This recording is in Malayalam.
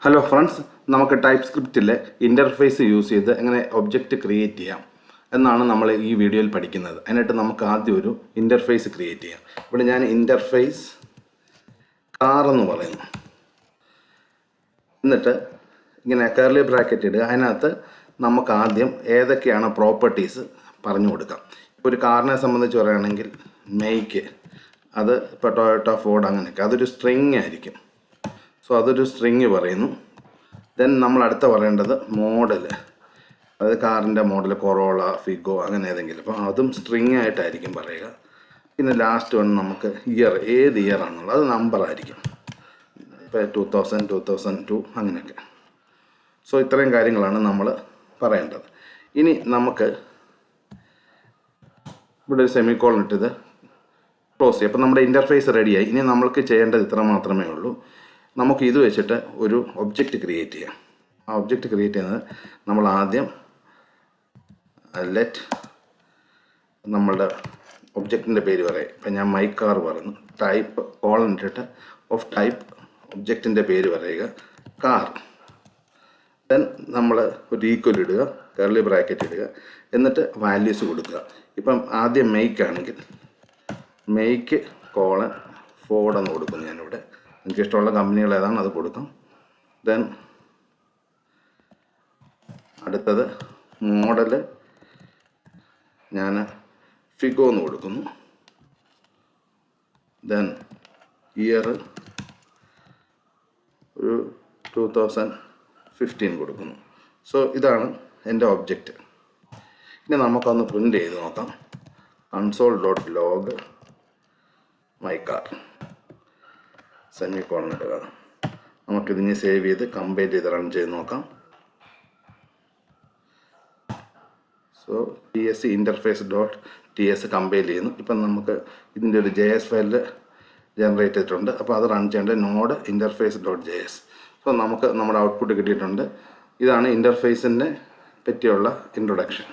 ഹലോ ഫ്രണ്ട്സ്, നമുക്ക് ടൈപ്പ് സ്ക്രിപ്റ്റിലെ ഇൻ്റർഫേസ് യൂസ് ചെയ്ത് എങ്ങനെ ഒബ്ജക്റ്റ് ക്രിയേറ്റ് ചെയ്യാം എന്നാണ് നമ്മൾ ഈ വീഡിയോയിൽ പഠിക്കുന്നത്. അതിനായിട്ട് നമുക്ക് ആദ്യം ഒരു ഇൻ്റർഫേസ് ക്രിയേറ്റ് ചെയ്യാം. ഇവിടെ ഞാൻ ഇൻ്റർഫേസ് കാർ എന്ന് പറയുന്നു. എന്നിട്ട് ഇങ്ങനെ കർലി ബ്രാക്കറ്റ് ഇടുക. അതിനകത്ത് നമുക്ക് ആദ്യം ഏതൊക്കെയാണ് പ്രോപ്പർട്ടീസ് പറഞ്ഞു കൊടുക്കാം. ഇപ്പോൾ ഒരു കാറിനെ സംബന്ധിച്ച് പറയുകയാണെങ്കിൽ മെയ്ക്ക്, അത് ഇപ്പോൾ ടൊയോട്ട, ഫോർഡ്, അങ്ങനെയൊക്കെ അതൊരു സ്ട്രിങ് ആയിരിക്കും. സോ അതൊരു സ്ട്രിങ് പറയുന്നു. ദെൻ നമ്മൾ അടുത്ത പറയേണ്ടത് മോഡൽ, അതായത് കാറിൻ്റെ മോഡൽ കൊറോള, ഫിഗോ അങ്ങനെ ഏതെങ്കിലും, അപ്പോൾ അതും സ്ട്രിങ് ആയിട്ടായിരിക്കും പറയുക. പിന്നെ ലാസ്റ്റ് വൺ നമുക്ക് ഇയർ, ഏത് ഇയർ ആണെന്നുള്ളത്, അത് നമ്പർ ആയിരിക്കും. ഇപ്പോൾ 2000, 2002 അങ്ങനെയൊക്കെ. സോ ഇത്രയും കാര്യങ്ങളാണ് നമ്മൾ പറയേണ്ടത്. ഇനി നമുക്ക് ഇവിടെ ഒരു സെമിക്കോളൻ ഇട്ടത് ക്ലോസ് ചെയ്യും. അപ്പോൾ നമ്മുടെ ഇൻ്റർഫേസ് റെഡിയായി. ഇനി നമ്മൾക്ക് ചെയ്യേണ്ടത് ഇത്ര മാത്രമേ ഉള്ളൂ. നമുക്ക് ഇത് വെച്ചിട്ട് ഒരു ഒബ്ജക്റ്റ് ക്രിയേറ്റ് ചെയ്യാം. ആ ഒബ്ജക്റ്റ് ക്രിയേറ്റ് ചെയ്യുന്നത് നമ്മൾ ആദ്യം ലെറ്റ് നമ്മളുടെ ഒബ്ജക്റ്റിൻ്റെ പേര് പറയും. ഇപ്പം ഞാൻ മൈ കാർ പറഞ്ഞു, ടൈപ്പ് കോളൻ ഇട്ടിട്ട് ഓഫ് ടൈപ്പ് ഒബ്ജക്റ്റിൻ്റെ പേര് പറയുക കാർ. ദെൻ നമ്മൾ ഒരു ഈക്വൽ ഇടുക, കർലി ബ്രാക്കറ്റ് ഇടുക, എന്നിട്ട് വാല്യൂസ് കൊടുക്കുക. ഇപ്പം ആദ്യം മെയ്ക്ക് ആണെങ്കിൽ മെയ്ക്ക് കോളൻ ഫോർഡ് എന്ന് കൊടുക്കും ഞാനിവിടെ. എനിക്ക് ഇഷ്ടമുള്ള കമ്പനികൾ ഏതാണ് അത് കൊടുക്കാം. ദെൻ അടുത്തത് മോഡൽ ഞാൻ ഫിഗോ എന്ന് കൊടുക്കുന്നു. ദെൻ ഇയർ ഒരു 2015 കൊടുക്കുന്നു. സോ ഇതാണ് എൻ്റെ ഒബ്ജക്റ്റ്. ഇനി നമുക്കൊന്ന് പ്രിൻ്റ് ചെയ്ത് നോക്കാം. console.log മൈ കാർ സെമിക്കോളൻ ഇടുക. നമുക്കിതിനെ സേവ് ചെയ്ത് കമ്പൈൽ ചെയ്ത് റൺ ചെയ്ത് നോക്കാം. സോ TS interface.ts കമ്പൈൽ ചെയ്യുന്നു. ഇപ്പം നമുക്ക് ഇതിൻ്റെ ഒരു JS ഫയൽ ജനറേറ്റ് ചെയ്തിട്ടുണ്ട്. അപ്പോൾ അത് റൺ ചെയ്യേണ്ടത് നോഡ് interface.js. സോ നമുക്ക് നമ്മുടെ ഔട്ട്പുട്ട് കിട്ടിയിട്ടുണ്ട്. ഇതാണ് ഇൻ്റർഫേസിനെ പറ്റിയുള്ള ഇൻട്രൊഡക്ഷൻ.